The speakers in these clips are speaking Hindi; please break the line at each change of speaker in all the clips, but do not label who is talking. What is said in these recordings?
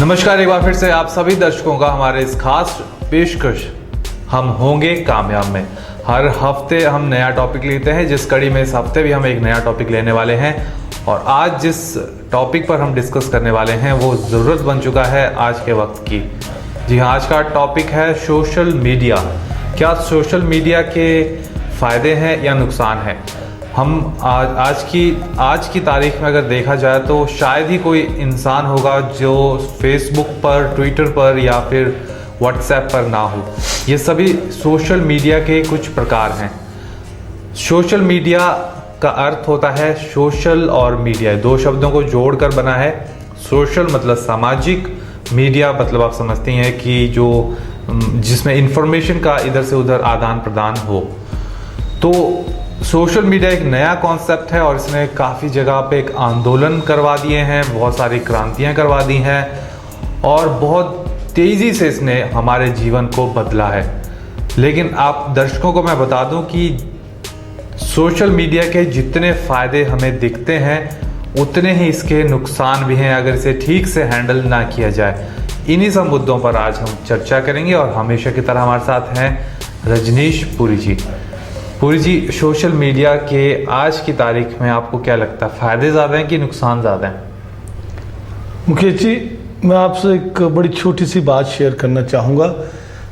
नमस्कार, एक बार फिर से आप सभी दर्शकों का हमारे इस खास पेशकश हम होंगे कामयाब में। हर हफ्ते हम नया टॉपिक लेते हैं, जिस कड़ी में इस हफ्ते भी हम एक नया टॉपिक लेने वाले हैं। और आज जिस टॉपिक पर हम डिस्कस करने वाले हैं वो ज़रूरत बन चुका है आज के वक्त की। जी हाँ, आज का टॉपिक है सोशल मीडिया। क्या सोशल मीडिया के फ़ायदे हैं या नुकसान हैं? हम आज की तारीख में अगर देखा जाए तो शायद ही कोई इंसान होगा जो फेसबुक पर, ट्विटर पर या फिर व्हाट्सएप पर ना हो। ये सभी सोशल मीडिया के कुछ प्रकार हैं। सोशल मीडिया का अर्थ होता है सोशल और मीडिया, दो शब्दों को जोड़कर बना है। सोशल मतलब सामाजिक, मीडिया मतलब आप समझती हैं कि जो जिसमें इंफॉर्मेशन का इधर से उधर आदान प्रदान हो। तो सोशल मीडिया एक नया कॉन्सेप्ट है और इसने काफ़ी जगह पे एक आंदोलन करवा दिए हैं, बहुत सारी क्रांतियां करवा दी हैं और बहुत तेज़ी से इसने हमारे जीवन को बदला है। लेकिन आप दर्शकों को मैं बता दूं कि सोशल मीडिया के जितने फ़ायदे हमें दिखते हैं उतने ही इसके नुकसान भी हैं अगर इसे ठीक से हैंडल ना किया जाए। इन्हीं सब मुद्दों पर आज हम चर्चा करेंगे और हमेशा की तरह हमारे साथ हैं रजनीश पुरी जी। पुरी जी, सोशल मीडिया के आज की तारीख में आपको क्या लगता है, फ़ायदे ज़्यादा हैं कि नुकसान ज़्यादा हैं?
मुकेश जी, मैं आपसे एक बड़ी छोटी सी बात शेयर करना चाहूँगा।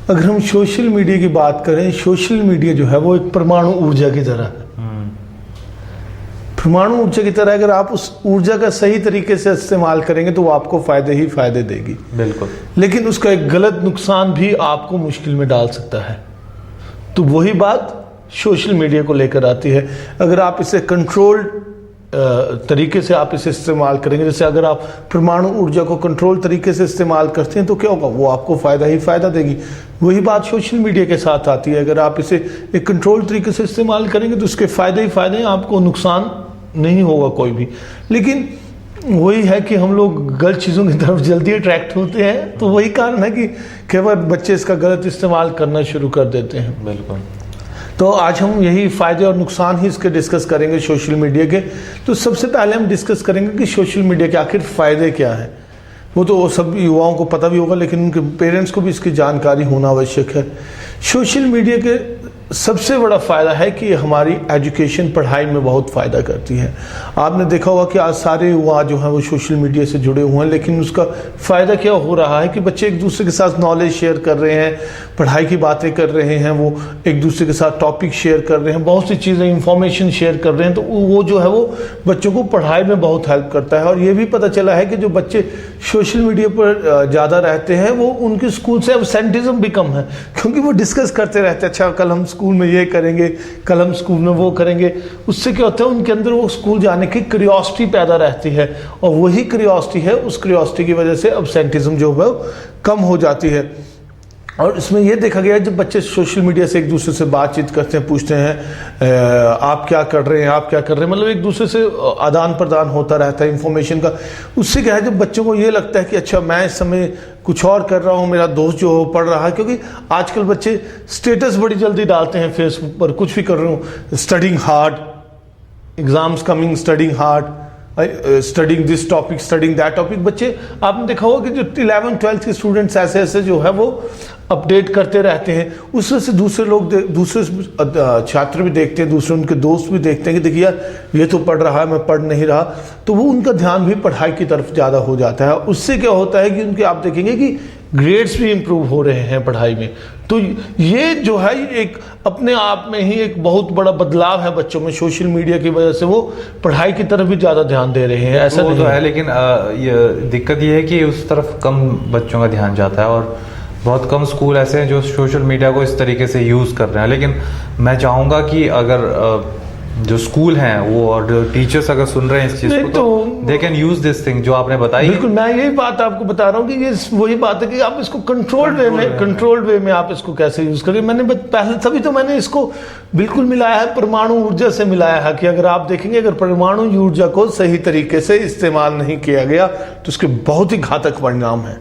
अगर हम सोशल मीडिया की बात करें, सोशल मीडिया जो है वो एक परमाणु ऊर्जा की तरह है। परमाणु ऊर्जा की तरह अगर आप उस ऊर्जा का सही तरीके से इस्तेमाल करेंगे तो वो आपको फायदे ही फायदे देगी।
बिल्कुल।
लेकिन उसका एक गलत नुकसान भी आपको मुश्किल में डाल सकता है। तो वही बात सोशल मीडिया को लेकर आती है। अगर आप इसे कंट्रोल्ड तरीके से आप इसे इस्तेमाल करेंगे, जैसे अगर आप परमाणु ऊर्जा को कंट्रोल तरीके से इस्तेमाल करते हैं तो क्या होगा, वो आपको फ़ायदा ही फ़ायदा देगी। वही बात सोशल मीडिया के साथ आती है। अगर आप इसे एक कंट्रोल तरीके से इस्तेमाल करेंगे तो उसके फ़ायदे ही फ़ायदे हैं, आपको नुकसान नहीं होगा कोई भी। लेकिन वही है कि हम लोग गलत चीज़ों की तरफ जल्दी अट्रैक्ट होते हैं, तो वही कारण है कि कई बार बच्चे इसका गलत इस्तेमाल करना शुरू कर देते हैं।
बिल्कुल।
तो आज हम यही फ़ायदे और नुकसान ही इसके डिस्कस करेंगे सोशल मीडिया के। तो सबसे पहले हम डिस्कस करेंगे कि सोशल मीडिया के आखिर फ़ायदे क्या हैं। वो तो सब युवाओं को पता भी होगा, लेकिन उनके पेरेंट्स को भी इसकी जानकारी होना आवश्यक है। सोशल मीडिया के सबसे बड़ा फ़ायदा है कि हमारी एजुकेशन, पढ़ाई में बहुत फ़ायदा करती है। आपने देखा होगा कि आज सारे युवा जो हैं वो सोशल मीडिया से जुड़े हुए हैं, लेकिन उसका फ़ायदा क्या हो रहा है कि बच्चे एक दूसरे के साथ नॉलेज शेयर कर रहे हैं, पढ़ाई की बातें कर रहे हैं, वो एक दूसरे के साथ टॉपिक शेयर कर रहे हैं, बहुत सी चीज़ें, इंफॉर्मेशन शेयर कर रहे हैं। तो वो जो है वो बच्चों को पढ़ाई में बहुत हेल्प करता है। और ये भी पता चला है कि जो बच्चे सोशल मीडिया पर ज़्यादा रहते हैं वो उनके स्कूल से एब्सेंटिज्म भी कम है, क्योंकि वो डिस्कस करते रहते हैं, अच्छा कल हम स्कूल में ये करेंगे, कल हम स्कूल में वो करेंगे। उससे क्या होता है, उनके अंदर वो स्कूल जाने की क्यूरियोसिटी पैदा रहती है और वही क्यूरियोसिटी है, उस क्यूरियोसिटी की वजह से एब्सेंटिज्म जो है कम हो जाती है। और इसमें यह देखा गया है जब बच्चे सोशल मीडिया से एक दूसरे से बातचीत करते हैं, पूछते हैं आप क्या कर रहे हैं, आप क्या कर रहे हैं, मतलब एक दूसरे से आदान प्रदान होता रहता है इंफॉर्मेशन का। उससे क्या है, जब बच्चों को ये लगता है कि अच्छा मैं इस समय कुछ और कर रहा हूँ, मेरा दोस्त जो पढ़ रहा है, क्योंकि आजकल बच्चे स्टेटस बड़ी जल्दी डालते हैं फेसबुक पर, कुछ भी कर रहे हो, studying hard, exams coming, studying hard, studying this topic, studying that topic. बच्चे आपने देखा होगा कि जो 11th-12th के स्टूडेंट्स ऐसे ऐसे जो है वो अपडेट करते रहते हैं। उससे से दूसरे लोग, दूसरे छात्र भी देखते हैं, दूसरे उनके दोस्त भी देखते हैं कि देखिए यार ये तो पढ़ रहा है, मैं पढ़ नहीं रहा, तो वो उनका ध्यान भी पढ़ाई की तरफ ज़्यादा हो जाता है। उससे क्या होता है कि उनके, आप देखेंगे कि ग्रेड्स भी इम्प्रूव हो रहे हैं पढ़ाई में। तो ये जो है एक अपने आप में ही एक बहुत बड़ा बदलाव है बच्चों में। सोशल मीडिया की वजह से वो पढ़ाई की तरफ भी ज़्यादा ध्यान दे रहे हैं। ऐसा नहीं
तो है, लेकिन ये दिक्कत ये है कि उस तरफ कम बच्चों का ध्यान जाता है और बहुत कम स्कूल ऐसे हैं जो सोशल मीडिया को इस तरीके से यूज़ कर रहे हैं। लेकिन मैं चाहूँगा कि अगर जो स्कूल हैं वो और टीचर्स अगर सुन रहे हैं इस चीज़ को तो they can use this thing जो आपने बताई।
बिल्कुल, मैं यही बात आपको बता रहा हूँ कि ये वही बात है कि आप इसको कंट्रोल्ड वे में आप इसको कैसे यूज करें। मैंने पहले तभी तो मैंने इसको बिल्कुल मिलाया है, परमाणु ऊर्जा से मिलाया है कि अगर आप देखेंगे अगर परमाणु ऊर्जा को सही तरीके से इस्तेमाल नहीं किया गया तो उसके बहुत ही घातक परिणाम है।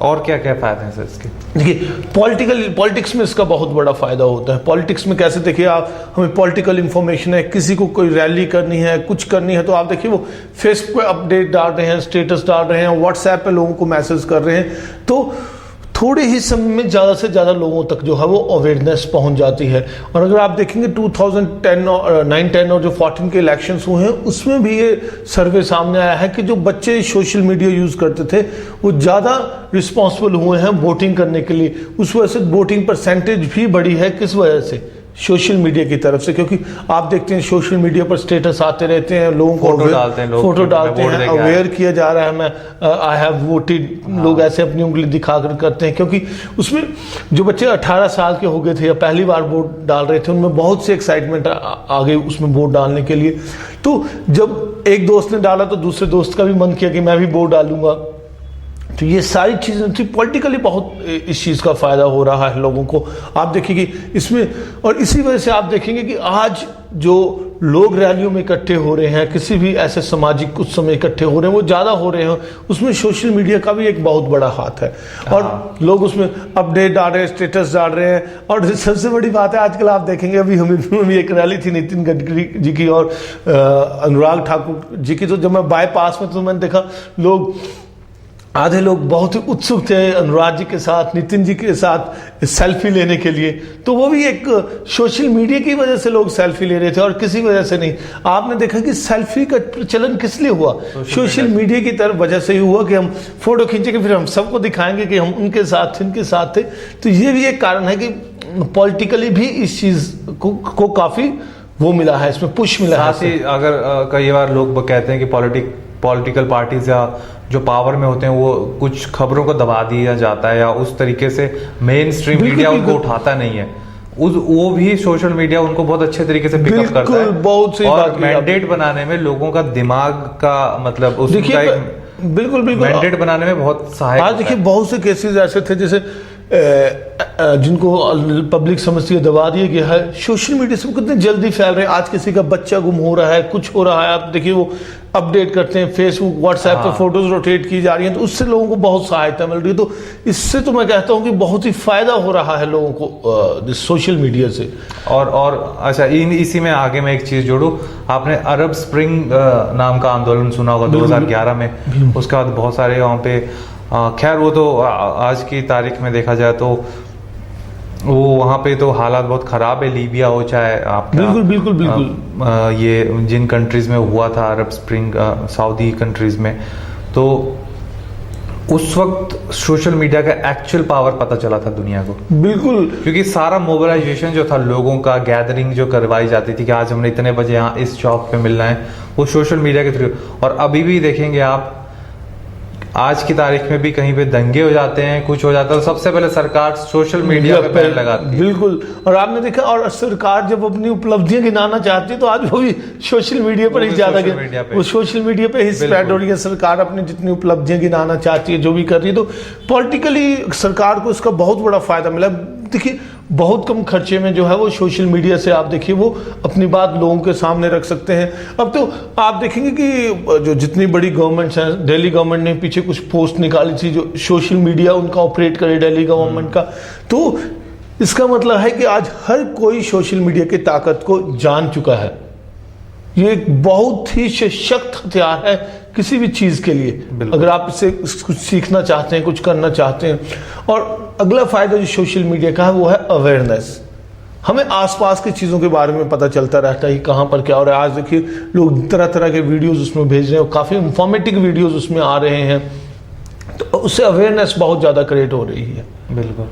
और क्या क्या फायदे हैं सर इसके?
देखिए पॉलिटिक्स में इसका बहुत बड़ा फायदा होता है। पॉलिटिक्स में कैसे, देखिए आप, हमें पॉलिटिकल इंफॉर्मेशन है, किसी को कोई रैली करनी है, कुछ करनी है, तो आप देखिए वो फेसबुक पे अपडेट डाल रहे हैं, स्टेटस डाल रहे हैं, व्हाट्सएप पे लोगों को मैसेज कर रहे हैं, तो थोड़े ही समय में ज़्यादा से ज़्यादा लोगों तक जो है वो अवेयरनेस पहुंच जाती है। और अगर आप देखेंगे 2010 और 9-10 और जो 14 के इलेक्शंस हुए हैं, उसमें भी ये सर्वे सामने आया है कि जो बच्चे सोशल मीडिया यूज़ करते थे वो ज़्यादा रिस्पॉन्सिबल हुए हैं वोटिंग करने के लिए। उस वजह से वोटिंग परसेंटेज भी बढ़ी है। किस वजह से? सोशल मीडिया की तरफ से, क्योंकि आप देखते हैं सोशल मीडिया पर स्टेटस आते रहते हैं, लोगों को फोटो डालते हैं, अवेयर किया जा रहा है, मैं आई हैव वोटेड, लोग ऐसे अपनी उंगली दिखाकर करते हैं। क्योंकि उसमें जो बच्चे 18 साल के हो गए थे या पहली बार वोट डाल रहे थे, उनमें बहुत से एक्साइटमेंट आ गई उसमें वोट डालने के लिए। तो जब एक दोस्त ने डाला तो दूसरे दोस्त का भी मन किया कि मैं भी वोट डालूंगा। तो ये सारी चीज़ें थी, पॉलिटिकली बहुत इस चीज़ का फ़ायदा हो रहा है लोगों को। आप देखिए कि इसमें, और इसी वजह से आप देखेंगे कि आज जो लोग रैलियों में इकट्ठे हो रहे हैं, किसी भी ऐसे सामाजिक कुछ समय इकट्ठे हो रहे हैं, वो ज़्यादा हो रहे हैं, उसमें सोशल मीडिया का भी एक बहुत बड़ा हाथ है। और लोग उसमें अपडेट डाल रहे हैं, स्टेटस डाल रहे हैं। और सबसे बड़ी बात है, आजकल आप देखेंगे, अभी हमें भी एक रैली थी नितिन गडकरी जी की और अनुराग ठाकुर जी की, तो जब मैं बाईपास में, तो मैंने देखा लोग, आधे लोग बहुत ही उत्सुक थे अनुराग जी के साथ, नितिन जी के साथ सेल्फी लेने के लिए। तो वो भी एक सोशल मीडिया की वजह से लोग सेल्फी ले रहे थे और किसी वजह से नहीं। आपने देखा कि सेल्फी का प्रचलन किस लिए हुआ? सोशल मीडिया की तरफ वजह से ही हुआ कि हम फोटो खींचेंगे, फिर हम सबको दिखाएंगे कि हम उनके साथ थे, इनके साथ थे। तो ये भी एक कारण है कि पॉलिटिकली भी इस चीज़ को काफ़ी वो मिला है, इसमें पुश मिला है।
साथ ही अगर कई बार लोग कहते हैं कि पॉलिटिकल पार्टीज या जो पावर में होते हैं वो कुछ खबरों को दबा दिया जाता है या उस तरीके से मेन स्ट्रीम मीडिया उनको उठाता नहीं है, वो भी सोशल मीडिया उनको बहुत अच्छे तरीके से पिकअप करता है।
बहुत सही
और मैंडेट बनाने में लोगों का दिमाग का मतलब उसका
बिल्कुल
मैंडेट बनाने में बहुत सहायक।
आज देखिए बहुत से केसेस ऐसे थे जैसे जिनको पब्लिक समझती है दबा दिया गया है, सोशल मीडिया से कितने जल्दी फैल रहे हैं। आज किसी का बच्चा गुम हो रहा है, कुछ हो रहा है, आप देखिए वो अपडेट करते हैं, फेसबुक व्हाट्सएप पे फोटोज रोटेट की जा रही हैं, तो उससे लोगों को बहुत सहायता मिल रही है। तो इससे तो मैं कहता हूं कि बहुत ही फायदा हो रहा है लोगों को सोशल मीडिया से।
और अच्छा, इसी में आगे मैं एक चीज जोड़ूं, आपने अरब स्प्रिंग नाम का आंदोलन सुना होगा 2011 में। उसके बाद बहुत सारे वहाँ पे, खैर वो तो आज की तारीख में देखा जाए तो वो वहाँ पे तो हालात बहुत ख़राब है, लीबिया हो चाहे आपका बिल्कुल ये जिन कंट्रीज़ में हुआ था अरब स्प्रिंग, सऊदी कंट्रीज़ में, तो उस वक्त सोशल मीडिया का एक्चुअल पावर पता चला था दुनिया को।
बिल्कुल,
क्योंकि सारा मोबिलाइजेशन जो था, लोगों का गैदरिंग जो करवाई जाती थी कि आज हमने इतने बजे यहाँ इस शॉप पे मिलना है, वो सोशल मीडिया के थ्रू। और अभी भी देखेंगे आप, आज की तारीख में भी कहीं पे दंगे हो जाते हैं, कुछ हो जाता है, तो सबसे पहले सरकार सोशल मीडिया पे बैन लगाती है।
बिल्कुल, और आपने देखा, और सरकार जब अपनी उपलब्धियां गिनाना चाहती है तो आज वो भी सोशल मीडिया पर ही ज्यादा, वो सोशल मीडिया पे ही स्प्रेड हो रही है। सरकार अपनी जितनी उपलब्धियां गिनाना चाहती है, जो भी कर रही है, तो पॉलिटिकली सरकार को इसका बहुत बड़ा फायदा मिला। देखिए बहुत कम खर्चे में जो है वो सोशल मीडिया से आप देखिए वो अपनी बात लोगों के सामने रख सकते हैं। अब तो आप देखेंगे कि जो जितनी बड़ी गवर्नमेंट्स हैं, दिल्ली गवर्नमेंट ने पीछे कुछ पोस्ट निकाली थी जो सोशल मीडिया उनका ऑपरेट करे, दिल्ली गवर्नमेंट का। तो इसका मतलब है कि आज हर कोई सोशल मीडिया की ताकत को जान चुका है। ये एक बहुत ही सशक्त हथियार है किसी भी चीज के लिए, अगर आप इससे कुछ सीखना चाहते हैं, कुछ करना चाहते हैं। और अगला फायदा जो सोशल मीडिया का है वो है अवेयरनेस। हमें आसपास की चीज़ों के बारे में पता चलता रहता है कि कहाँ पर क्या हो रहा है। आज देखिए लोग तरह तरह के वीडियोस उसमें भेज रहे हैं और काफ़ी इंफॉर्मेटिव वीडियोस उसमें आ रहे हैं, तो उससे अवेयरनेस बहुत ज़्यादा क्रिएट हो रही है।
बिल्कुल।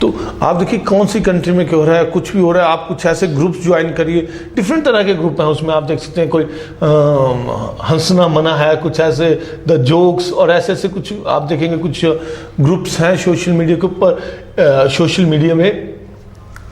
तो आप देखिए कौन सी कंट्री में क्या हो रहा है, कुछ भी हो रहा है, आप कुछ ऐसे ग्रुप्स ज्वाइन करिए, डिफरेंट तरह के ग्रुप हैं उसमें। आप देख सकते हैं कोई हंसना मना है, कुछ ऐसे द जोक्स, और ऐसे ऐसे कुछ आप देखेंगे कुछ ग्रुप्स हैं सोशल मीडिया के ऊपर, सोशल मीडिया में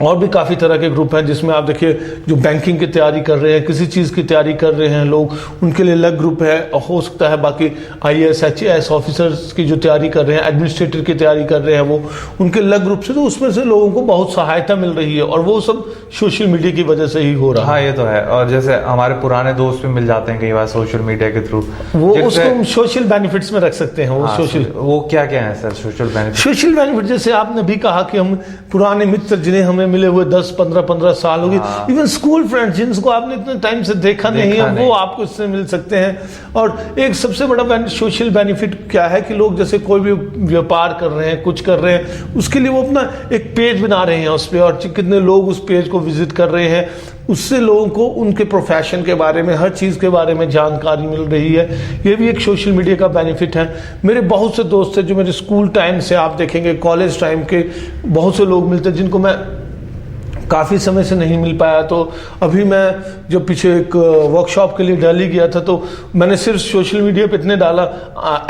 और भी काफ़ी तरह के ग्रुप हैं जिसमें आप देखिए जो बैंकिंग की तैयारी कर रहे हैं, किसी चीज़ की तैयारी कर रहे हैं लोग, उनके लिए अलग ग्रुप है। हो सकता है बाकी IAS HAS ऑफिसर्स की जो तैयारी कर रहे हैं, एडमिनिस्ट्रेटर की तैयारी कर रहे हैं, वो उनके अलग ग्रुप से, तो उसमें से लोगों को बहुत सहायता मिल रही है और वो सब सोशल मीडिया की वजह से ही हो रहा है।
हाँ, ये तो है। और जैसे हमारे पुराने दोस्त भी मिल जाते हैं कई बार सोशल मीडिया के थ्रू,
वो उसको हम सोशल बेनिफिट्स में रख सकते हैं। वो
हाँ,
सोशल,
वो क्या क्या है sir social benefit?
Social benefit जैसे आपने भी कहा कि हम पुराने मित्र जिन्हें हमें मिले हुए 10-15 साल हो गए, इवन स्कूल फ्रेंड्स जिनको आपने इतने टाइम से देखा नहीं है, वो आपको इससे मिल सकते हैं। और एक सबसे बड़ा सोशल बेनिफिट क्या है कि लोग जैसे कोई भी व्यापार कर रहे हैं, कुछ कर रहे हैं, उसके लिए वो अपना एक पेज बना रहे हैं उस पर, और कितने लोग उस पेज को विजिट कर रहे हैं, उससे लोगों को उनके प्रोफेशन के बारे में, हर चीज़ के बारे में जानकारी मिल रही है। ये भी एक सोशल मीडिया का बेनिफिट है। मेरे बहुत से दोस्त हैं जो मेरे स्कूल टाइम से, आप देखेंगे कॉलेज टाइम के बहुत से लोग मिलते हैं जिनको मैं काफ़ी समय से नहीं मिल पाया। तो अभी मैं जब पीछे एक वर्कशॉप के लिए दिल्ली गया था, तो मैंने सिर्फ सोशल मीडिया पे इतने डाला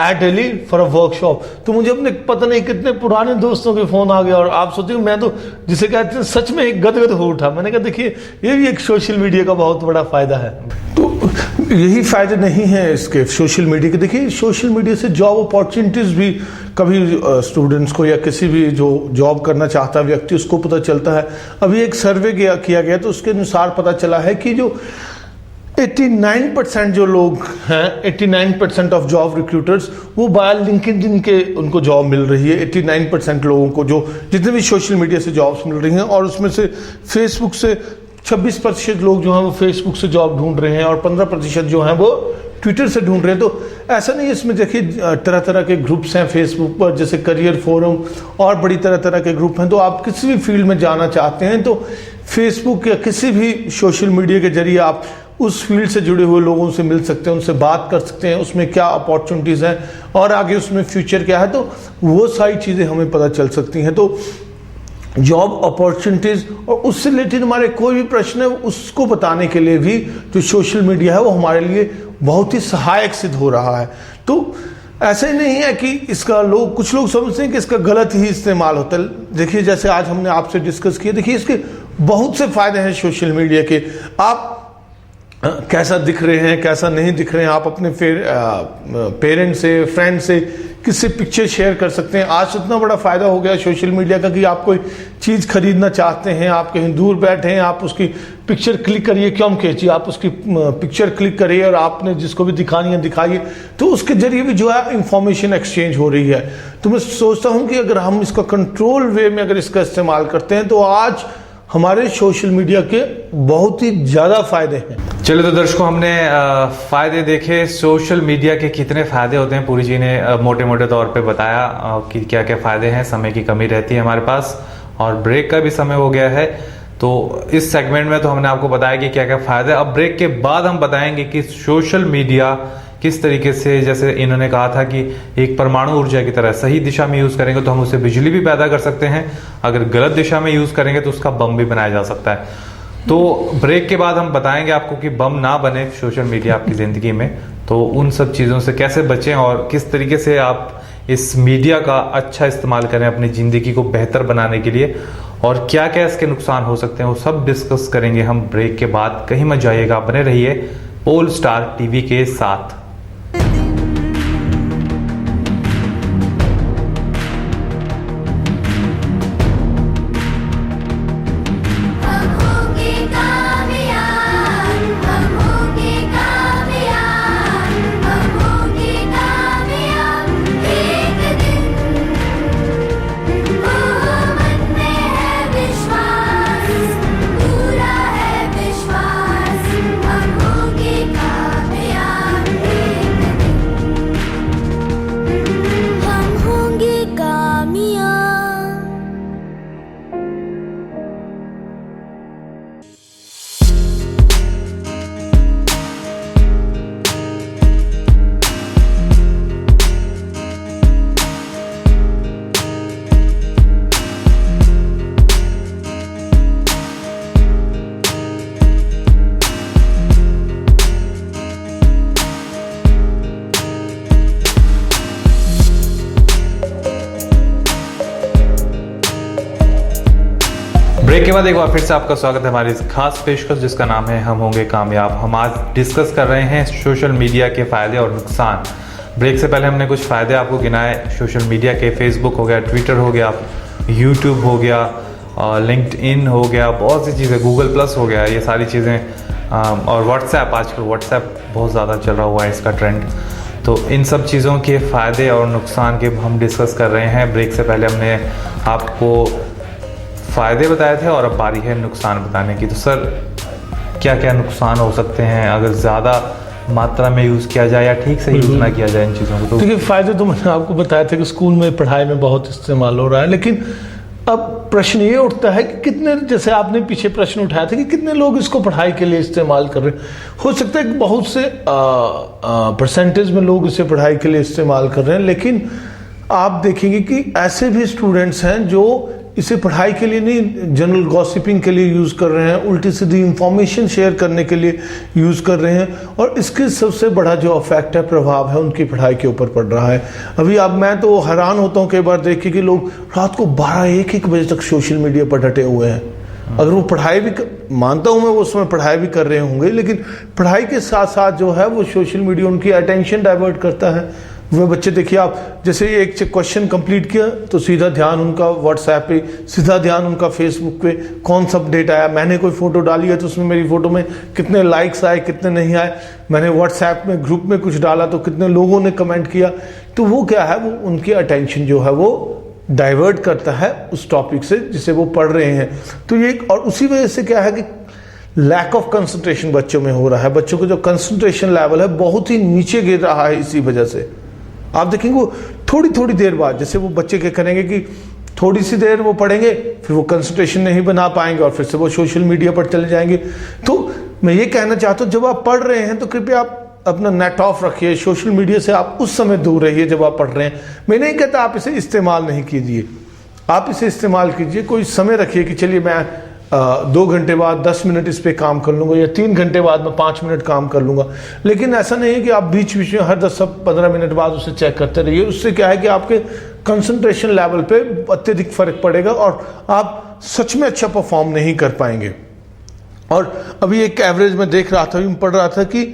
at Delhi for a workshop, तो मुझे अपने पता नहीं कितने पुराने दोस्तों के फ़ोन आ गए। और आप सोचिए, मैं तो जिसे कहते हैं सच में एक गदगद हो उठा। मैंने कहा देखिए, ये भी एक सोशल मीडिया का बहुत बड़ा फ़ायदा है। तो यही फ़ायदे नहीं हैं इसके सोशल मीडिया के। देखिए, सोशल मीडिया से जॉब अपॉर्चुनिटीज़ भी कभी स्टूडेंट्स को या किसी भी जो जॉब करना चाहता है व्यक्ति, उसको पता चलता है। अभी एक सर्वे किया गया तो उसके अनुसार पता चला है कि जो 89% जो लोग हैं, 89% ऑफ जॉब रिक्रूटर्स, वो बाय लिंक्डइन के उनको जॉब मिल रही है। 89% लोगों को जो जितने भी सोशल मीडिया से जॉब्स मिल रही हैं, और उसमें से फेसबुक से 26% लोग जो हैं वो फेसबुक से जॉब ढूंढ रहे हैं, और 15% जो हैं वो ट्विटर से ढूंढ रहे हैं। तो ऐसा नहीं है, इसमें देखिए तरह तरह के ग्रुप्स हैं फेसबुक पर, जैसे करियर फोरम और बड़ी तरह तरह के ग्रुप हैं। तो आप किसी भी फील्ड में जाना चाहते हैं तो फेसबुक या किसी भी सोशल मीडिया के जरिए आप उस फील्ड से जुड़े हुए लोगों से मिल सकते हैं, उनसे बात कर सकते हैं, उसमें क्या अपॉर्चुनिटीज़ हैं और आगे उसमें फ्यूचर क्या है, तो वो सारी चीज़ें हमें पता चल सकती हैं। तो जॉब अपॉर्चुनिटीज़ और उससे रिलेटेड हमारे कोई भी प्रश्न है, उसको बताने के लिए भी जो सोशल मीडिया है वो हमारे लिए बहुत ही सहायक सिद्ध हो रहा है। तो ऐसा ही नहीं है कि इसका कुछ लोग समझते हैं कि इसका गलत ही इस्तेमाल होता है। देखिए, जैसे आज हमने आपसे डिस्कस किया, देखिए इसके बहुत से फायदे हैं सोशल मीडिया के। आप कैसा दिख रहे हैं, कैसा नहीं दिख रहे हैं, आप अपने पेरेंट्स से, फ्रेंड से किससे पिक्चर शेयर कर सकते हैं। आज इतना बड़ा फ़ायदा हो गया सोशल मीडिया का कि आप कोई चीज़ खरीदना चाहते हैं, आप कहीं दूर बैठे हैं, आप उसकी पिक्चर क्लिक करिए, क्यों खींचिए, आप उसकी पिक्चर क्लिक करिए और आपने जिसको भी दिखानी है दिखाइए, तो उसके जरिए भी जो है इंफॉर्मेशन एक्सचेंज हो रही है। तो मैं सोचता हूँ कि अगर हम इसका कंट्रोल वे में अगर इसका इस्तेमाल करते हैं तो आज हमारे सोशल मीडिया के बहुत ही ज़्यादा फ़ायदे हैं।
चलिए, तो दर्शकों, हमने फ़ायदे देखे, सोशल मीडिया के कितने फ़ायदे होते हैं पूरी जी ने मोटे मोटे तौर पे बताया कि क्या क्या फ़ायदे हैं। समय की कमी रहती है हमारे पास और ब्रेक का भी समय हो गया है, तो इस सेगमेंट में तो हमने आपको बताया कि क्या क्या फ़ायदे। अब ब्रेक के बाद हम बताएंगे कि सोशल मीडिया किस तरीके से, जैसे इन्होंने कहा था कि एक परमाणु ऊर्जा की तरह सही दिशा में यूज़ करेंगे तो हम उससे बिजली भी पैदा कर सकते हैं, अगर गलत दिशा में यूज़ करेंगे तो उसका बम भी बनाया जा सकता है। तो ब्रेक के बाद हम बताएंगे आपको कि बम ना बने सोशल मीडिया आपकी ज़िंदगी में, तो उन सब चीज़ों से कैसे बचें और किस तरीके से आप इस मीडिया का अच्छा इस्तेमाल करें अपनी ज़िंदगी को बेहतर बनाने के लिए, और क्या क्या इसके नुकसान हो सकते हैं, वो सब डिस्कस करेंगे हम ब्रेक के बाद। कहीं मत जाइएगा, बने रहिए पोल स्टार टीवी के साथ। के बाद एक बार फिर से आपका स्वागत है हमारी इस खास पेशकश जिसका नाम है हम होंगे कामयाब। हम आज डिस्कस कर रहे हैं सोशल मीडिया के फ़ायदे और नुकसान। ब्रेक से पहले हमने कुछ फ़ायदे आपको गिनाए सोशल मीडिया के। फेसबुक हो गया, ट्विटर हो गया, यूट्यूब हो गया, लिंक्डइन हो गया, बहुत सी चीज़ें, गूगल प्लस हो गया, ये सारी चीज़ें, और व्हाट्सएप, आजकल व्हाट्सएप बहुत ज़्यादा चल रहा हुआ है इसका ट्रेंड। तो इन सब चीज़ों के फ़ायदे और नुकसान के हम डिस्कस कर रहे हैं। ब्रेक से पहले हमने आपको फ़ायदे बताए थे और अब बारी है नुकसान बताने की। तो सर, क्या क्या नुकसान हो सकते हैं अगर ज़्यादा मात्रा में यूज़ किया जाए या ठीक से यूज़ ना किया जाए इन चीज़ों को? तो
देखिए, फ़ायदे तो मैंने आपको बताया था कि स्कूल में पढ़ाई में बहुत इस्तेमाल हो रहा है, लेकिन अब प्रश्न ये उठता है कि कितने, जैसे आपने पीछे प्रश्न उठाया था कि कितने लोग इसको पढ़ाई के लिए इस्तेमाल कर रहे हैं। हो सकता है कि बहुत से परसेंटेज में लोग इसे पढ़ाई के लिए इस्तेमाल कर रहे हैं, लेकिन आप देखेंगे कि ऐसे भी स्टूडेंट्स हैं जो इसे पढ़ाई के लिए नहीं, जनरल गॉसिपिंग के लिए यूज़ कर रहे हैं, उल्टी सीधी इंफॉर्मेशन शेयर करने के लिए यूज़ कर रहे हैं, और इसके सबसे बड़ा जो इफेक्ट है, प्रभाव है, उनकी पढ़ाई के ऊपर पड़ रहा है। अभी अब मैं तो हैरान होता हूँ कई बार देख के कि लोग रात को 12-1 बजे तक सोशल मीडिया पर डटे हुए हैं। अगर वो पढ़ाई भी मानता हूँ मैं, वो उसमें पढ़ाई भी कर रहे होंगे, लेकिन पढ़ाई के साथ साथ जो है वो सोशल मीडिया उनकी अटेंशन डाइवर्ट करता है। वह बच्चे देखिए, आप जैसे एक क्वेश्चन कंप्लीट किया तो सीधा ध्यान उनका व्हाट्सएप पे, सीधा ध्यान उनका फेसबुक पे, कौन सा अपडेट आया, मैंने कोई फोटो डाली है तो उसमें मेरी फोटो में कितने लाइक्स आए, कितने नहीं आए, मैंने व्हाट्सएप में ग्रुप में कुछ डाला तो कितने लोगों ने कमेंट किया। तो वो क्या है, वो उनकी अटेंशन जो है वो डाइवर्ट करता है उस टॉपिक से जिसे वो पढ़ रहे हैं। तो ये, और उसी वजह से क्या है कि लैक ऑफ कंसंट्रेशन बच्चों में हो रहा है। बच्चों का जो कंसंट्रेशन लेवल है बहुत ही नीचे गिर रहा है इसी वजह से। आप देखेंगे वो थोड़ी देर बाद, जैसे वो बच्चे क्या करेंगे कि थोड़ी सी देर वो पढ़ेंगे, फिर वो कंसंट्रेशन नहीं बना पाएंगे और फिर से वो सोशल मीडिया पर चले जाएंगे। तो मैं ये कहना चाहता हूँ, जब आप पढ़ रहे हैं तो कृपया आप अपना नेट ऑफ रखिए, सोशल मीडिया से आप उस समय दूर रहिए जब आप पढ़ रहे हैं। मैं नहीं कहता आप इसे इस्तेमाल नहीं कीजिए, आप इसे इस्तेमाल कीजिए। कोई समय रखिए कि चलिए मैं 2 घंटे बाद 10 मिनट इस पे काम कर लूंगा, या 3 घंटे बाद मैं 5 मिनट काम कर लूंगा। लेकिन ऐसा नहीं है कि आप बीच बीच में हर 10-15 मिनट बाद उसे चेक करते रहिए। उससे क्या है कि आपके कंसंट्रेशन लेवल पे अत्यधिक फर्क पड़ेगा और आप सच में अच्छा परफॉर्म नहीं कर पाएंगे। और अभी एक एवरेज में देख रहा था, पढ़ रहा था कि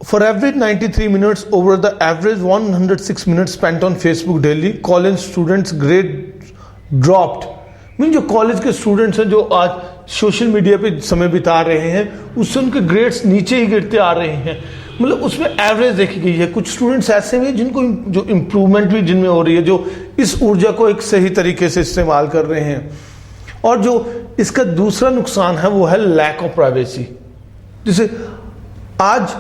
for average 93 minutes over the average 106 minutes spent on Facebook daily, college students grade dropped. Mean जो कॉलेज के स्टूडेंट्स हैं जो आज सोशल मीडिया पे समय बिता रहे हैं, उससे उनके ग्रेड्स नीचे ही गिरते आ रहे हैं। मतलब उसमें एवरेज देखी गई है। कुछ स्टूडेंट्स ऐसे हैं जिनको जो इम्प्रूवमेंट भी जिनमें हो रही है, जो इस ऊर्जा को एक सही तरीके से इस्तेमाल कर रहे हैं। और जो इसका दूसरा नुकसान है वो है लैक ऑफ प्राइवेसी। जैसे आज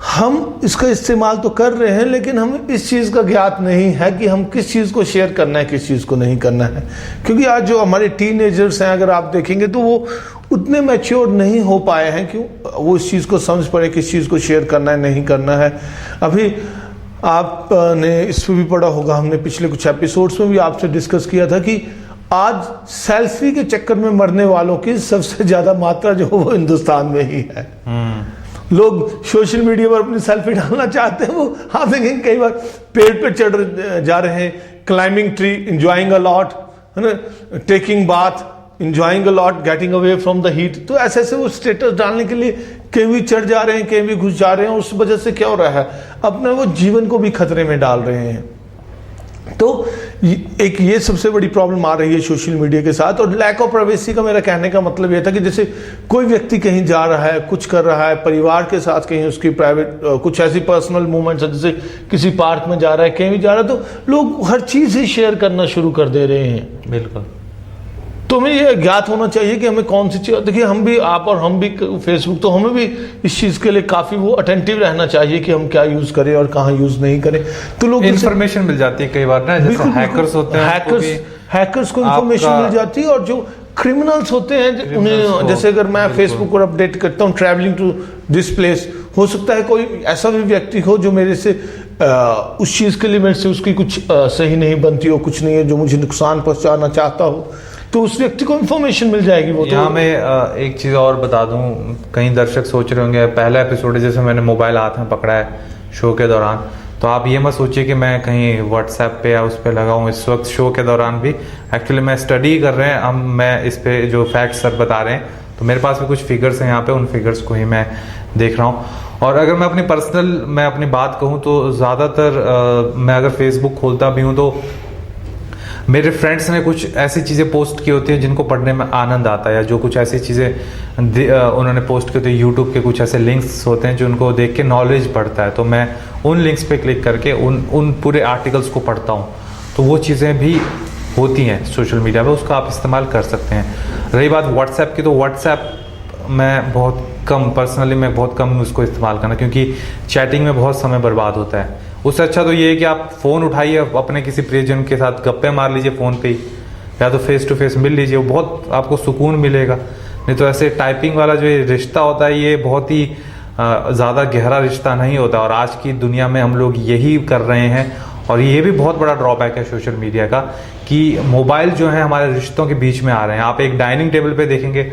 हम इसका इस्तेमाल तो कर रहे हैं, लेकिन हमें इस चीज़ का ज्ञात नहीं है कि हम किस चीज़ को शेयर करना है, किस चीज़ को नहीं करना है। क्योंकि आज जो हमारे टीनेजर्स हैं, अगर आप देखेंगे तो वो उतने मैच्योर नहीं हो पाए हैं कि वो इस चीज़ को समझ पाए किस चीज़ को शेयर करना है, नहीं करना है। अभी आपने इस पर भी पढ़ा होगा, हमने पिछले कुछ एपिसोड्स में भी आपसे डिस्कस किया था कि आज सेल्फी के चक्कर में मरने वालों की सबसे ज़्यादा मात्रा जो वो हिंदुस्तान में ही है। लोग सोशल मीडिया पर अपनी सेल्फी डालना चाहते हैं। वो आप देखेंगे कई बार पेड़ पे चढ़ जा रहे हैं, climbing tree, enjoying a lot, है ना, taking bath, enjoying a lot, getting away from the heat. तो ऐसे ऐसे वो स्टेटस डालने के लिए कहीं भी चढ़ जा रहे हैं, कहीं भी घुस जा रहे हैं। उस वजह से क्या हो रहा है, अपने वो जीवन को भी खतरे में डाल रहे हैं। तो एक ये सबसे बड़ी प्रॉब्लम आ रही है सोशल मीडिया के साथ। और लैक ऑफ प्राइवेसी का मेरा कहने का मतलब ये था कि जैसे कोई व्यक्ति कहीं जा रहा है, कुछ कर रहा है, परिवार के साथ कहीं उसकी प्राइवेट कुछ ऐसी पर्सनल मूवमेंट्स है, जैसे किसी पार्क में जा रहा है, कहीं भी जा रहा है, तो लोग हर चीज़ ही शेयर करना शुरू कर दे रहे हैं।
बिल्कुल।
तो हमें ये ज्ञात होना चाहिए कि हमें कौन सी चीज़, देखिए हम भी, आप और हम भी फेसबुक, तो हमें भी इस चीज़ के लिए काफ़ी वो अटेंटिव रहना चाहिए कि हम क्या यूज़ करें और कहाँ यूज़ नहीं करें। तो लोग
इन्फॉर्मेशन मिल जाती है कई बार ना, जैसे हैकर्स होते हैं,
हैकर्स को इन्फॉर्मेशन मिल जाती है। और जो क्रिमिनल्स होते हैं उन्हें, जैसे अगर मैं फेसबुक पर अपडेट करता हूँ ट्रैवलिंग टू दिस प्लेस, हो सकता है कोई ऐसा भी व्यक्ति हो जो मेरे से उस चीज़ के लिए मेरे से उसकी कुछ सही नहीं बनती हो, कुछ नहीं है जो मुझे नुकसान पहुँचाना चाहता हो, तो उस व्यक्ति को इन्फॉर्मेशन मिल जाएगी। वो
यहाँ मैं एक चीज़ और बता दूं, कई दर्शक सोच रहे होंगे पहला एपिसोड है जैसे मैंने मोबाइल हाथ में पकड़ा है शो के दौरान, तो आप ये मत सोचिए कि मैं कहीं व्हाट्सएप पे या उस पर लगा हूँ। इस वक्त शो के दौरान भी एक्चुअली मैं स्टडी कर रहे हैं, मैं इस पे जो फैक्ट्स सर बता रहे हैं, तो मेरे पास भी कुछ फिगर्स हैं यहाँ पे, उन फिगर्स को ही मैं देख रहा हूँ। और अगर मैं अपनी बात कहूँ तो ज़्यादातर मैं अगर फेसबुक खोलता भी हूँ तो मेरे फ्रेंड्स ने कुछ ऐसी चीज़ें पोस्ट की होती हैं जिनको पढ़ने में आनंद आता है, या जो कुछ ऐसी चीज़ें उन्होंने पोस्ट की होती है, यूट्यूब के कुछ ऐसे लिंक्स होते हैं जो उनको देख के नॉलेज बढ़ता है, तो मैं उन लिंक्स पे क्लिक करके उन पूरे आर्टिकल्स को पढ़ता हूँ। तो वो चीज़ें भी होती हैं सोशल मीडिया पे, उसका आप इस्तेमाल कर सकते हैं। रही बात व्हाट्सएप की, तो व्हाट्सएप मैं बहुत कम उसको इस्तेमाल करना, क्योंकि चैटिंग में बहुत समय बर्बाद होता है। उससे अच्छा तो ये है कि आप फ़ोन उठाइए, अपने किसी प्रियजन के साथ गप्पे मार लीजिए फ़ोन पे ही, या तो फेस टू फेस मिल लीजिए, बहुत आपको सुकून मिलेगा। नहीं तो ऐसे टाइपिंग वाला जो ये रिश्ता होता है, ये बहुत ही ज़्यादा गहरा रिश्ता नहीं होता, और आज की दुनिया में हम लोग यही कर रहे हैं। और ये भी बहुत बड़ा ड्रॉबैक है सोशल मीडिया का कि मोबाइल जो है हमारे रिश्तों के बीच में आ रहे हैं। आप एक डाइनिंग टेबल पे देखेंगे,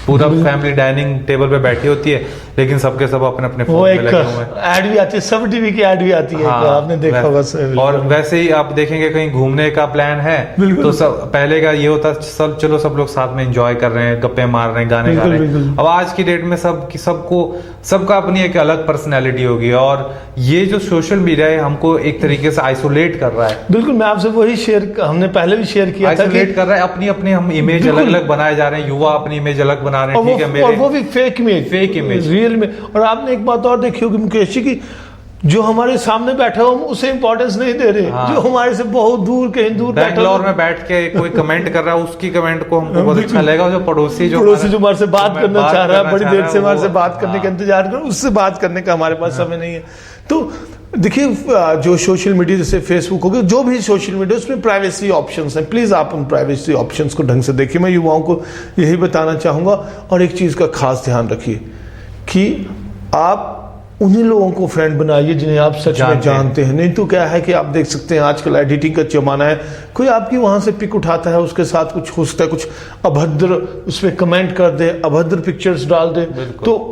पूरा फैमिली डाइनिंग टेबल पे बैठी होती है, लेकिन सबके सब अपने अपने फोन में लगे हुए हैं।
ऐड भी आती है, सब टीवी की ऐड भी आती है,
हाँ,
तो आपने देखा होगा। और
वैसे ही आप देखेंगे कहीं घूमने का प्लान है तो सब पहले का ये होता सब लोग साथ में एंजॉय कर रहे हैं, गप्पे मार रहे हैं, गाने गा रहे हैं। अब आज की डेट में सबका अपनी एक अलग पर्सनैलिटी होगी, और ये जो सोशल मीडिया है हमको एक तरीके से आइसोलेट कर रहा है।
बिल्कुल, मैं आपसे वही हमने पहले भी शेयर किया था,
आइसोलेट कर रहा है, अपनी हम इमेज अलग अलग बनाए जा रहे हैं, युवा अपनी इमेज अलग बना रहे हैं, ठीक है,
और वो भी फेक इमेज रियल में। और आपने एक बात और देखी होगी मुकेश जी की, जो हमारे सामने बैठा हो हम उसे इंपॉर्टेंस नहीं दे रहे। हाँ। जो हमारे से बहुत दूर
बैंगलोर में बैठ के कोई कमेंट कर रहा है, उसकी कमेंट को हमको बहुत अच्छा लगेगा। जो पड़ोसी जो
हमारे से बात करना चाह रहा है, बड़ी देर से हमारे से बात करने का इंतजार कर, उससे बात करने का हमारे पास समय नहीं है। तो देखिए, जो सोशल मीडिया जैसे फेसबुक हो गया, जो भी सोशल मीडिया, उसमें प्राइवेसी ऑप्शंस हैं। प्लीज आप उन प्राइवेसी ऑप्शंस को ढंग से देखिए। मैं युवाओं को यही बताना चाहूंगा। और एक चीज का खास ध्यान रखिए कि आप उन्हीं लोगों को फ्रेंड बनाइए जिन्हें आप सच में जानते हैं। नहीं तो क्या है कि आप देख सकते हैं आजकल एडिटिंग का जमाना है, कोई आपकी वहां से पिक उठाता है, उसके साथ कुछ हो सकता है, कुछ अभद्र उस पर कमेंट कर दे, अभद्र पिक्चर्स डाल दे, तो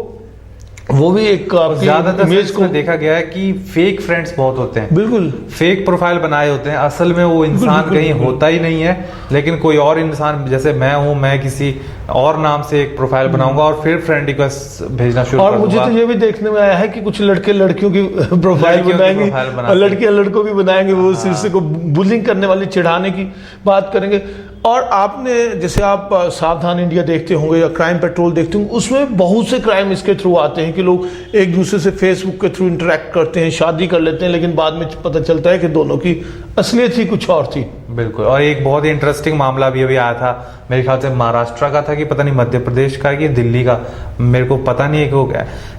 वो भी एक
ज्यादातर इमेज को देखा गया है कि फेक फ्रेंड्स बहुत होते हैं।
बिल्कुल,
फेक प्रोफाइल बनाए होते हैं, असल में वो इंसान कहीं होता ही नहीं है, लेकिन कोई और इंसान, जैसे मैं हूं, मैं किसी और नाम से एक प्रोफाइल बनाऊंगा और फिर फ्रेंड रिक्वेस्ट भेजना शुरू
और मुझे तो ये भी देखने में आया है कि कुछ लड़के लड़कियों की प्रोफाइल बनाएंगे और लड़कियां लड़कों की बनाएंगे, वो सिलसिले को बुलिंग करने वाली, चिढ़ाने की बात करेंगे। और आपने जैसे आप सावधान इंडिया देखते होंगे या क्राइम पेट्रोल देखते होंगे, उसमें बहुत से क्राइम इसके थ्रू आते हैं कि लोग एक दूसरे से फेसबुक के थ्रू इंटरेक्ट करते हैं, शादी कर लेते हैं, लेकिन बाद में पता चलता है कि दोनों की असलियत ही कुछ और थी।
बिल्कुल। और एक बहुत ही इंटरेस्टिंग मामला भी अभी आया था, मेरे ख्याल से महाराष्ट्र का था कि पता नहीं मध्य प्रदेश का कि दिल्ली का, मेरे को पता नहीं है कि वो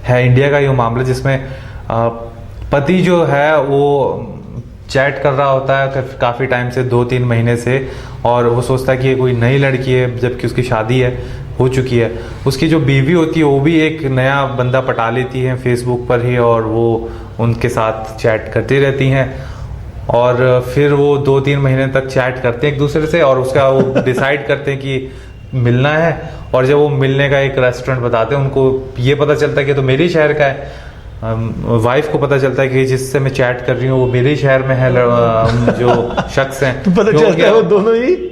है इंडिया का ये मामला, जिसमें पति जो है वो चैट कर रहा होता है काफी टाइम से, 2-3 महीने से, और वो सोचता है कि ये कोई नई लड़की है, जबकि उसकी शादी हो चुकी है। उसकी जो बीवी होती है वो भी एक नया बंदा पटा लेती है फेसबुक पर ही, और वो उनके साथ चैट करती रहती हैं, और फिर वो 2-3 महीने तक चैट करते हैं एक दूसरे से, और उसका वो डिसाइड करते हैं कि मिलना है। और जब वो मिलने का एक रेस्टोरेंट बताते हैं, उनको ये पता चलता है कि तो मेरे शहर का है, वाइफ को पता चलता है कि जिससे मैं चैट कर रही हूँ वो मेरे शहर में है, जो शख्स हैं,
तो पता चलता है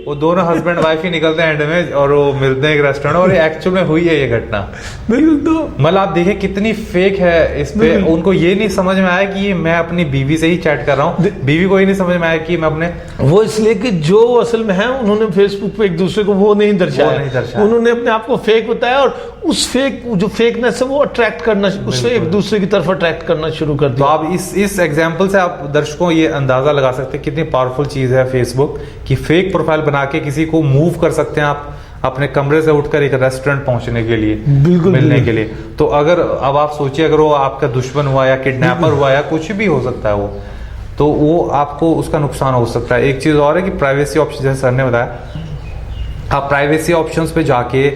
वो दोनों
हस्बैंड वाइफ ही निकलते हैं एंड में, और वो मिलते हैं एक रेस्टोरेंट, और एक्चुअल में हुई है ये घटना।
बिल्कुल। तो
मतलब आप देखिए कितनी फेक है इस पे। उनको ये नहीं समझ में आया कि मैं अपनी बीवी से ही चैट कर रहा हूँ, बीवी को ये नहीं समझ में आया कि मैं अपने,
वो इसलिए कि जो असल में है उन्होंने फेसबुक पे एक दूसरे को वो नहीं दर्शाया, उन्होंने अपने आप को फेक बताया, और उस फेक जो फेकनेस है वो अट्रैक्ट करना, उससे एक दूसरे की तरफ अट्रैक्ट करना शुरू कर दिया।
तो आप इस एग्जांपल से आप दर्शकों ये अंदाजा लगा सकते हैं कितनी पावरफुल चीज है फेसबुक, कि फेक प्रोफाइल बना के किसी को मूव कर सकते हैं आप अपने कमरे से उठकर एक रेस्टोरेंट पहुंचने के लिए, मिलने के लिए। तो अगर अब आप सोचिए, अगर वो आपका दुश्मन हुआ या किडनैपर हुआ या कुछ भी हो सकता है वो, तो वो आपको उसका नुकसान हो सकता है। एक चीज और है कि प्राइवेसी ऑप्शन, जैसे सर ने बताया, आप प्राइवेसी ऑप्शंस पे जाके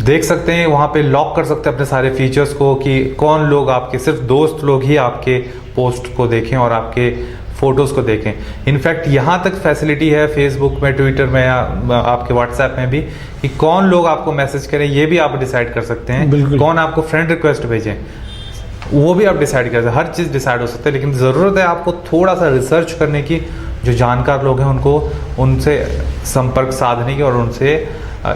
देख सकते हैं, वहां पे लॉक कर सकते हैं अपने सारे फीचर्स को, कि कौन लोग आपके, सिर्फ दोस्त लोग ही आपके पोस्ट को देखें और आपके फोटोज को देखें। इनफैक्ट यहाँ तक फैसिलिटी है फेसबुक में, ट्विटर में, या आपके व्हाट्सएप में भी, कि कौन लोग आपको मैसेज करें ये भी आप डिसाइड कर सकते हैं, कौन आपको फ्रेंड रिक्वेस्ट भेजें। वो भी आप डिसाइड कर सकते हैं, हर चीज़ डिसाइड हो सकता है, लेकिन ज़रूरत है आपको थोड़ा सा रिसर्च करने की, जो जानकार लोग हैं उनको उनसे संपर्क साधने की और उनसे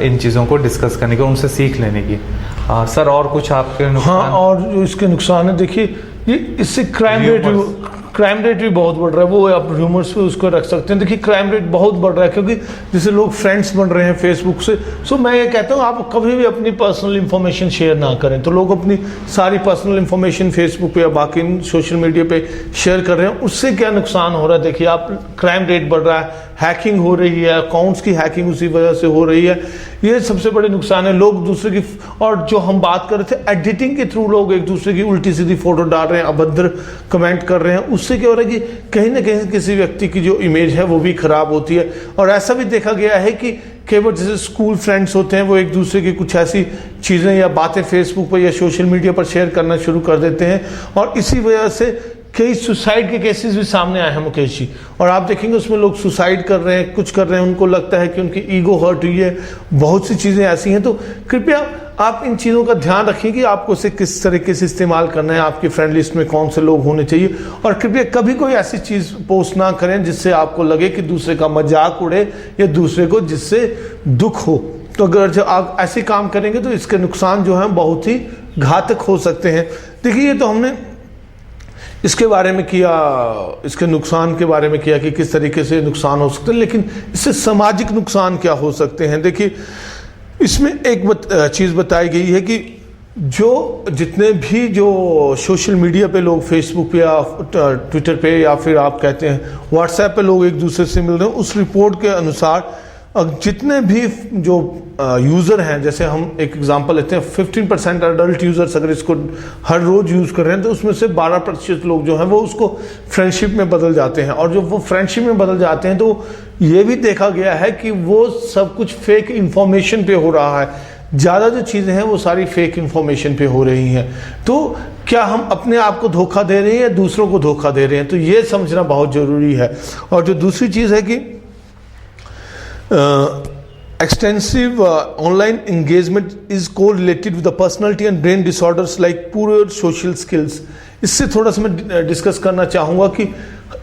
इन चीज़ों को डिस्कस करने की, उनसे सीख लेने की। सर और कुछ आपके नुकसान?
हाँ, और जो इसके नुकसान है, देखिए ये इससे क्राइम रेट भी बहुत बढ़ रहा है। वो आप र्यूमर्स पे उसको रख सकते हैं। देखिए क्राइम रेट बहुत बढ़ रहा है क्योंकि जैसे लोग फ्रेंड्स बन रहे हैं फेसबुक से। सो मैं ये कहता हूँ आप कभी भी अपनी पर्सनल इंफॉर्मेशन शेयर ना करें। तो लोग अपनी सारी पर्सनल इंफॉर्मेशन फेसबुक पे या बाकी सोशल मीडिया पे शेयर कर रहे हैं। उससे क्या नुकसान हो रहा है? देखिए आप क्राइम रेट बढ़ रहा है, हैकिंग हो रही है, अकाउंट्स की हैकिंग उसी वजह से हो रही है। ये सबसे बड़े नुकसान है। लोग दूसरे की, और जो हम बात कर रहे थे एडिटिंग के थ्रू लोग एक दूसरे की उल्टी सीधी फोटो डाल रहे हैं, अभद्र कमेंट कर रहे हैं। उससे क्या हो रहा है कि कहीं ना कहीं किसी व्यक्ति की जो इमेज है वो भी खराब होती है। और ऐसा भी देखा गया है कि केवल जैसे स्कूल फ्रेंड्स होते हैं वो एक दूसरे की कुछ ऐसी चीज़ें या बातें फेसबुक पर या सोशल मीडिया पर शेयर करना शुरू कर देते हैं, और इसी वजह से कई सुसाइड के केसेस भी सामने आए हैं मुकेश जी। और आप देखेंगे उसमें लोग सुसाइड कर रहे हैं, कुछ कर रहे हैं, उनको लगता है कि उनकी ईगो हर्ट हुई है। बहुत सी चीज़ें ऐसी हैं। तो कृपया आप इन चीज़ों का ध्यान रखिए कि आपको इसे किस तरीके से इस्तेमाल करना है, आपकी फ्रेंड लिस्ट में कौन से लोग होने चाहिए। और कृपया कभी कोई ऐसी चीज़ पोस्ट ना करें जिससे आपको लगे कि दूसरे का मजाक उड़े या दूसरे को जिससे दुख हो। तो अगर जब आप ऐसे काम करेंगे तो इसके नुकसान जो हैं बहुत ही घातक हो सकते हैं। देखिए ये तो हमने इसके बारे में किया, इसके नुकसान के बारे में किया कि किस तरीके से नुकसान हो सकते हैं, लेकिन इससे सामाजिक नुकसान क्या हो सकते हैं। देखिए इसमें एक चीज़ बताई गई है कि जो जितने भी जो सोशल मीडिया पे लोग फेसबुक पे या ट्विटर पे या फिर आप कहते हैं व्हाट्सएप पे लोग एक दूसरे से मिल रहे हैं, उस रिपोर्ट के अनुसार जितने भी जो यूज़र हैं, जैसे हम एक एग्जांपल लेते हैं 15% अडल्ट यूज़र्स अगर इसको हर रोज़ यूज़ कर रहे हैं तो उसमें से 12% लोग जो हैं वो उसको फ्रेंडशिप में बदल जाते हैं। और जो वो फ्रेंडशिप में बदल जाते हैं तो ये भी देखा गया है कि वो सब कुछ फेक इंफॉर्मेशन पे हो रहा है। ज़्यादा जो चीज़ें हैं वो सारी फेक इंफॉर्मेशन पे हो रही हैं। तो क्या हम अपने आप को धोखा दे रहे हैं या दूसरों को धोखा दे रहे हैं? तो ये समझना बहुत ज़रूरी है। और जो दूसरी चीज़ है कि extensive online engagement is correlated with the personality and brain disorders like poor social skills। इससे थोड़ा सा मैं डिस्कस करना चाहूँगा कि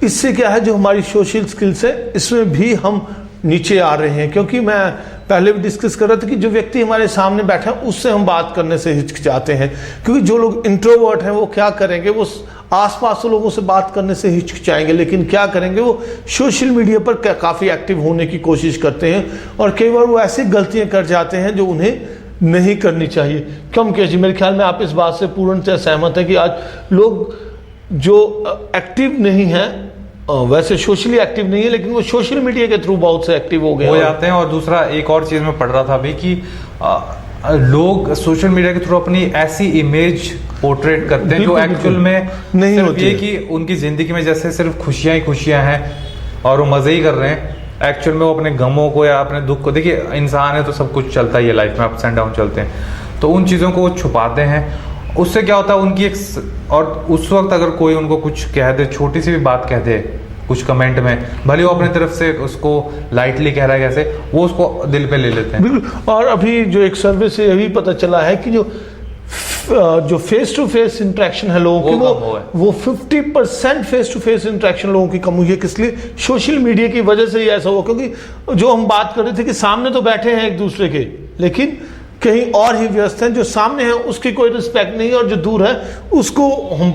इससे क्या है, जो हमारी सोशल स्किल्स है इसमें भी हम नीचे आ रहे हैं। क्योंकि मैं पहले भी डिस्कस कर रहा था कि जो व्यक्ति हमारे सामने बैठा है उससे हम बात करने से हिचकिचाते हैं। क्योंकि जो लोग इंट्रोवर्ट हैं वो क्या करेंगे, वो आसपास के लोगों से बात करने से हिचकिचाएंगे, लेकिन क्या करेंगे, वो सोशल मीडिया पर काफ़ी एक्टिव होने की कोशिश करते हैं। और कई बार वो ऐसी गलतियां कर जाते हैं जो उन्हें नहीं करनी चाहिए। क्यों मुकेश जी, मेरे ख्याल में आप इस बात से पूर्णतः सहमत हैं कि आज लोग जो एक्टिव नहीं हैं, वैसे सोशली एक्टिव नहीं है, लेकिन वो सोशल मीडिया के थ्रू बहुत से एक्टिव हो
जाते हैं। और दूसरा एक और चीज़ मैं पढ़ रहा था अभी कि लोग सोशल मीडिया के थ्रू अपनी ऐसी इमेज पोर्ट्रेट करते हैं जो एक्चुअल में नहीं होती है, कि उनकी जिंदगी में जैसे सिर्फ खुशियां ही खुशियां हैं और वो मजे ही कर रहे हैं। एक्चुअल में वो अपने गमों को या अपने दुख को, देखिए इंसान है तो सब कुछ चलता ही है लाइफ में, अप्स एंड डाउन चलते हैं, तो उन चीज़ों को वो छुपाते हैं। उससे क्या होता है उनकी एक, और उस वक्त अगर कोई उनको कुछ कह दे, छोटी सी भी बात कह दे कुछ कमेंट में, भले वो अपने तरफ से उसको लाइटली कह रहा है कैसे, वो उसको दिल पे ले लेते हैं।
बिल्कुल। और अभी जो एक सर्वे से यही पता चला है कि जो फेस टू फेस इंटरेक्शन है लोगों की, वो 50% फेस टू फेस इंटरेक्शन लोगों की कम हुई है। किस लिए? सोशल मीडिया की वजह से ही ऐसा हुआ। क्योंकि जो हम बात कर रहे थे कि सामने तो बैठे हैं एक दूसरे के, लेकिन कहीं और ही व्यस्त हैं। जो सामने है उसकी कोई रिस्पेक्ट नहीं है, और जो दूर है उसको हम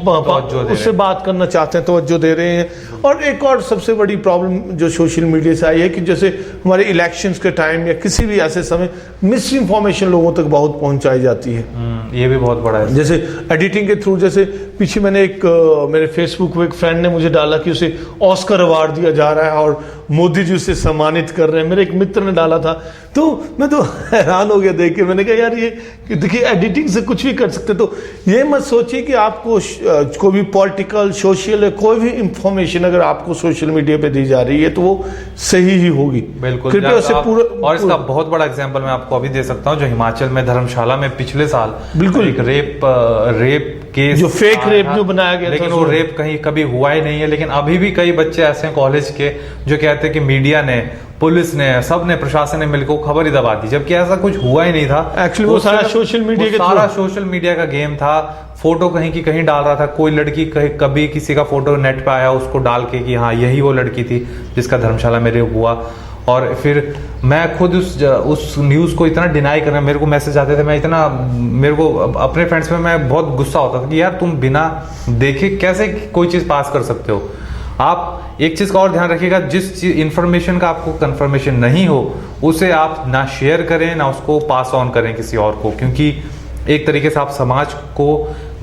उससे बात करना चाहते हैं, तवज्जो दे रहे हैं। और एक और सबसे बड़ी प्रॉब्लम जो सोशल मीडिया से आई है कि जैसे हमारे इलेक्शंस के टाइम या किसी भी ऐसे समय मिस इन्फॉर्मेशन लोगों तक बहुत पहुंचाई जाती है।
ये भी बहुत बड़ा है।
जैसे एडिटिंग के थ्रू, जैसे पीछे मैंने मेरे फेसबुक पे एक फ्रेंड ने मुझे डाला कि उसे ऑस्कर अवार्ड दिया जा रहा है और मोदी जी उसे सम्मानित कर रहे हैं। मेरे एक मित्र ने डाला था, तो मैं तो हैरान हो गया देख के। मैंने कहा यार ये देखिए एडिटिंग से कुछ भी कर सकते। तो ये मत सोचिए कि आपको कोई भी पॉलिटिकल, सोशल, कोई भी इंफॉर्मेशन अगर आपको सोशल मीडिया पे दी जा रही है तो वो सही ही होगी।
बिल्कुल। और इसका बहुत बड़ा एग्जांपल मैं आपको अभी दे सकता हूँ, जो हिमाचल में धर्मशाला में पिछले साल बिल्कुल एक रेप केस,
जो फेक रेप जो बनाया गया,
लेकिन वो रेप कहीं कभी हुआ ही नहीं है। लेकिन अभी भी कई बच्चे ऐसे हैं कॉलेज के जो कहते हैं कि मीडिया ने पुलिस ने, सब ने, प्रशासन ने मिलकर खबर ही दबा दी, जबकि ऐसा कुछ हुआ ही नहीं था।
एक्चुअली वो सारा सोशल मीडिया के
सारा सोशल मीडिया का गेम था। फोटो कहीं की कहीं डाल रहा था, कोई लड़की कभी किसी का फोटो नेट पे आया उसको डाल के कि हाँ यही वो लड़की थी जिसका धर्मशाला मेरे हुआ। और फिर मैं खुद उस न्यूज़ को इतना डिनाई कर रहा, मेरे को मैसेज आते थे, मैं इतना, मेरे को अपने फ्रेंड्स में मैं बहुत गुस्सा होता था कि यार तुम बिना देखे कैसे कोई चीज़ पास कर सकते हो। आप एक चीज़ का और ध्यान रखिएगा, जिस इंफॉर्मेशन का आपको कंफर्मेशन नहीं हो उसे आप ना शेयर करें ना उसको पास ऑन करें किसी और को, क्योंकि एक तरीके से आप समाज को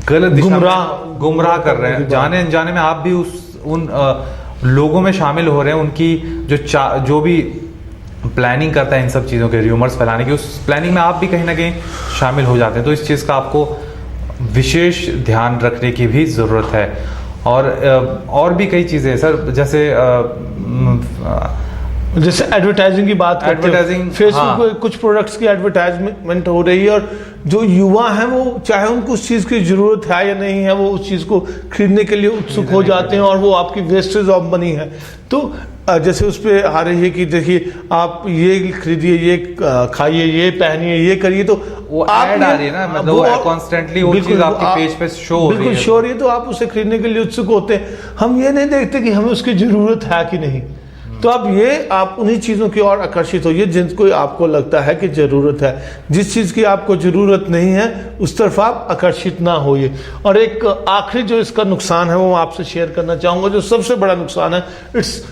गलत दिशा में गुमराह कर रहे हैं। जाने अनजाने में आप भी उन लोगों में शामिल हो रहे हैं, उनकी जो भी प्लानिंग करता है इन सब चीज़ों के र्यूमर्स फैलाने की, उस प्लानिंग में आप भी कहीं ना कहीं शामिल हो जाते हैं। तो इस चीज़ का आपको विशेष ध्यान रखने की भी ज़रूरत है। और भी कई चीज़ें हैं सर,
जैसे एडवर्टाइजिंग की बात करते हैं,
एडवर्टाइजिंग,
फेसबुक पे कुछ प्रोडक्ट्स की एडवर्टाइजमेंट हो रही है और जो युवा हैं वो चाहे उनको उस चीज़ की ज़रूरत है या नहीं है, वो उस चीज़ को खरीदने के लिए उत्सुक हो जाते हैं और वो आपकी वेस्टेज ऑफ मनी है। तो जैसे उस पर आ रही है कि देखिए आप ये खरीदिए, ये खाइए, ये पहनिए, ये करिए, तो
वो ऐड आ रही है ना, मतलब वो कॉन्स्टेंटली वो चीज़ आपके पेज पे शो हो रही है,
बिल्कुल शो हो रही है, तो आप उसे खरीदने के लिए उत्सुक होते हैं। हम ये नहीं देखते कि हमें उसकी ज़रूरत है कि नहीं। तो आप उन्हीं चीज़ों की ओर आकर्षित होइए जिनको आपको लगता है कि ज़रूरत है। जिस चीज़ की आपको ज़रूरत नहीं है उस तरफ आप आकर्षित ना होइए। और एक आखिरी जो इसका नुकसान है वो मैं आपसे शेयर करना चाहूँगा, जो सबसे बड़ा नुकसान है, it's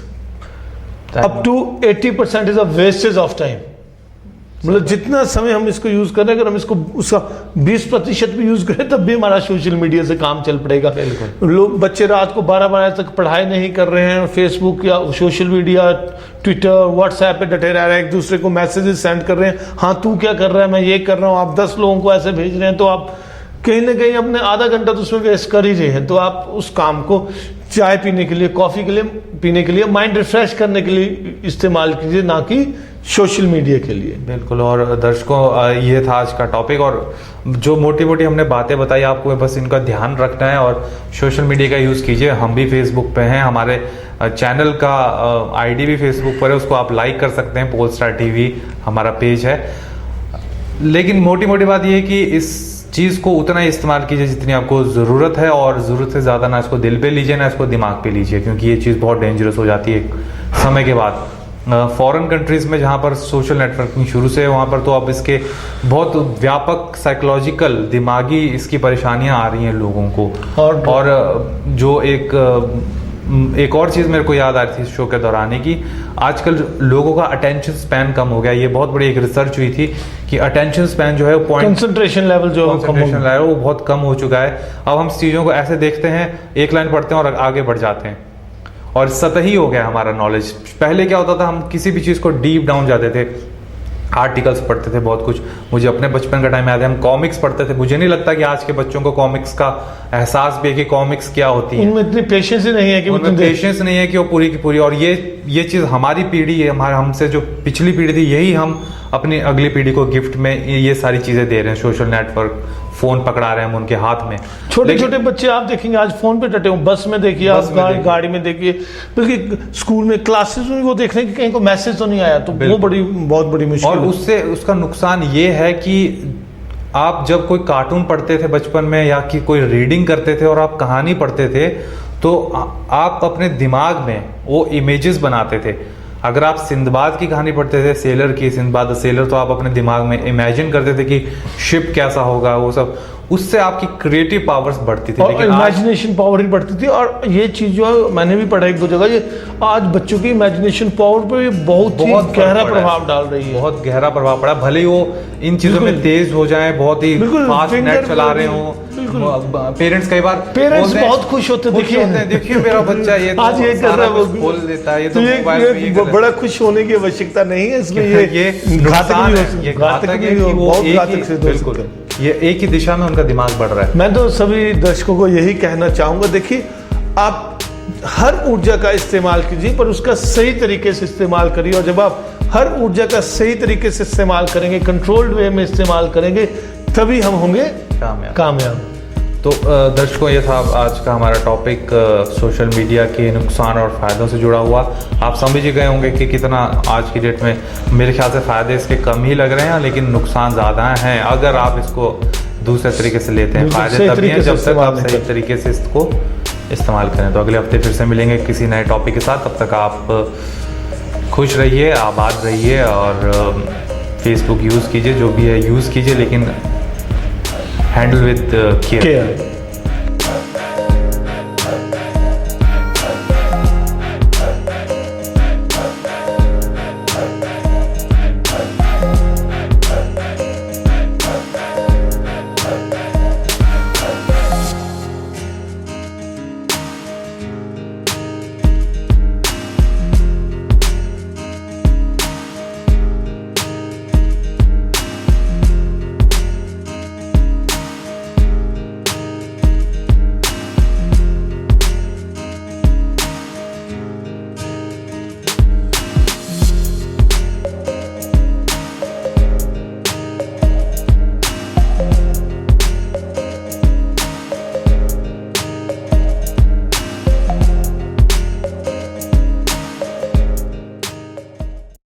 up to 80% is a wastage of time. मतलब जितना समय हम इसको यूज कर रहे हैं, अगर हम इसको उसका 20% भी यूज करें तब भी हमारा सोशल मीडिया से काम चल पड़ेगा। लोग बच्चे रात को 12 बजे तक पढ़ाई नहीं कर रहे हैं, फेसबुक या सोशल मीडिया, ट्विटर, व्हाट्सएप पे डटे रह रहे हैं, एक दूसरे को मैसेजेस सेंड कर रहे हैं, हाँ तू क्या कर रहा है, मैं ये कर रहा हूँ। आप 10 लोगों को ऐसे भेज रहे हैं तो आप कहीं ना कहीं अपने आधा घंटा तो उसमें वेस्ट कर ही रहे हैं। तो आप उस काम को चाय पीने के लिए, कॉफ़ी के लिए पीने के लिए, माइंड रिफ्रेश करने के लिए इस्तेमाल कीजिए, ना कि सोशल मीडिया के लिए।
बिल्कुल। और दर्शकों, ये था आज का टॉपिक, और जो मोटी मोटी हमने बातें बताई आपको बस इनका ध्यान रखना है और सोशल मीडिया का यूज़ कीजिए। हम भी फेसबुक पे हैं, हमारे चैनल का आईडी भी फेसबुक पर है, उसको आप लाइक कर सकते हैं, पोलस्टार टीवी हमारा पेज है। लेकिन मोटी मोटी बात यह है कि इस चीज़ को उतना ही इस्तेमाल कीजिए जितनी आपको ज़रूरत है, और ज़रूरत से ज़्यादा ना इसको दिल पे लीजिए ना इसको दिमाग पे लीजिए, क्योंकि ये चीज़ बहुत डेंजरस हो जाती है एक समय के बाद। फॉरेन कंट्रीज़ में जहाँ पर सोशल नेटवर्किंग शुरू से है वहाँ पर तो अब इसके बहुत व्यापक साइकोलॉजिकल दिमागी इसकी परेशानियाँ आ रही हैं लोगों को। और जो एक और चीज़ मेरे को याद आ रही थी इस शो के दौरान ही कि आजकल लोगों का अटेंशन स्पैन कम हो गया। ये बहुत बड़ी एक रिसर्च हुई थी कि अटेंशन स्पैन जो है वो
कंसंट्रेशन लेवल
वो बहुत कम हो चुका है। अब हम चीज़ों को ऐसे देखते हैं, एक लाइन पढ़ते हैं और आगे बढ़ जाते हैं, और सतही हो गया हमारा नॉलेज। पहले क्या होता था, हम किसी भी चीज़ को डीप डाउन जाते थे, आर्टिकल्स पढ़ते थे बहुत कुछ। मुझे अपने बचपन का टाइम याद है, हम कॉमिक्स पढ़ते थे। मुझे नहीं लगता कि आज के बच्चों को कॉमिक्स का एहसास भी है कि कॉमिक्स क्या होती है।
उनमें इतनी पेशेंस ही नहीं है कि
वो पूरी की पूरी। और ये चीज़ हमारी पीढ़ी है, हमसे जो पिछली पीढ़ी थी, यही हम अपनी अगली पीढ़ी को गिफ्ट में ये सारी चीज़ें दे रहे हैं। सोशल नेटवर्क, फोन पकड़ा रहे हैं हम उनके हाथ में।
छोटे छोटे बच्चे आप देखेंगे आज फोन पे डटे हो, बस में देखिए, आप गाड़ी में देखिए, बल्कि स्कूल में क्लासेस में वो देख रहे हैं कि कहीं को मैसेज तो नहीं आया, तो वो बहुत बड़ी मुश्किल।
और उसका नुकसान ये है कि आप जब कोई कार्टून पढ़ते थे बचपन में या कि कोई रीडिंग करते थे और आप कहानी पढ़ते थे, तो आप अपने दिमाग में वो इमेजेस बनाते थे। अगर आप सिंदबाद की कहानी पढ़ते थे, सेलर की, सिंदबाद द सेलर, तो आप अपने दिमाग में इमेजिन करते थे कि शिप कैसा होगा, वो सब। उससे आपकी क्रिएटिव पावर्स बढ़ती थी,
और इमेजिनेशन पावर ही बढ़ती थी। और ये चीज जो मैंने भी पढ़ा एक दो जगह, ये आज बच्चों की इमेजिनेशन पावर पे बहुत गहरा प्रभाव डाल रही है।
बहुत गहरा प्रभाव पड़ा, भले ही वो इन चीजों में तेज हो जाए, बहुत ही फास्ट नेट चला रहे हो। पेरेंट्स कई बार
बहुत खुश होते,
देखिए मेरा बच्चा ये
आज ये कर रहा है,
खोल देता है, ये तो मोबाइल में
बड़ा खुश होने की आवश्यकता नहीं है इसमें। ये घातक
बिल्कुल, ये एक ही दिशा में उनका दिमाग बढ़ रहा है।
मैं तो सभी दर्शकों को यही कहना चाहूंगा, देखिए आप हर ऊर्जा का इस्तेमाल कीजिए, पर उसका सही तरीके से इस्तेमाल करिए। और जब आप हर ऊर्जा का सही तरीके से इस्तेमाल करेंगे, कंट्रोल्ड वे में इस्तेमाल करेंगे, तभी हम होंगे कामयाब।
तो दर्शकों, ये था आज का हमारा टॉपिक, सोशल मीडिया के नुकसान और फ़ायदों से जुड़ा हुआ। आप समझ ही गए होंगे कि कितना आज की डेट में मेरे ख्याल से फ़ायदे इसके कम ही लग रहे हैं, लेकिन नुकसान ज़्यादा हैं अगर आप इसको दूसरे तरीके से लेते हैं। फ़ायदे तभी हैं जब तक आप सही तरीके से इसको इस्तेमाल करें। तो अगले हफ्ते फिर से मिलेंगे किसी नए टॉपिक के साथ। तब तक आप खुश रहिए, आबाद रहिए और फेसबुक यूज़ कीजिए, जो भी है यूज़ कीजिए, लेकिन हैंडल विद केयर।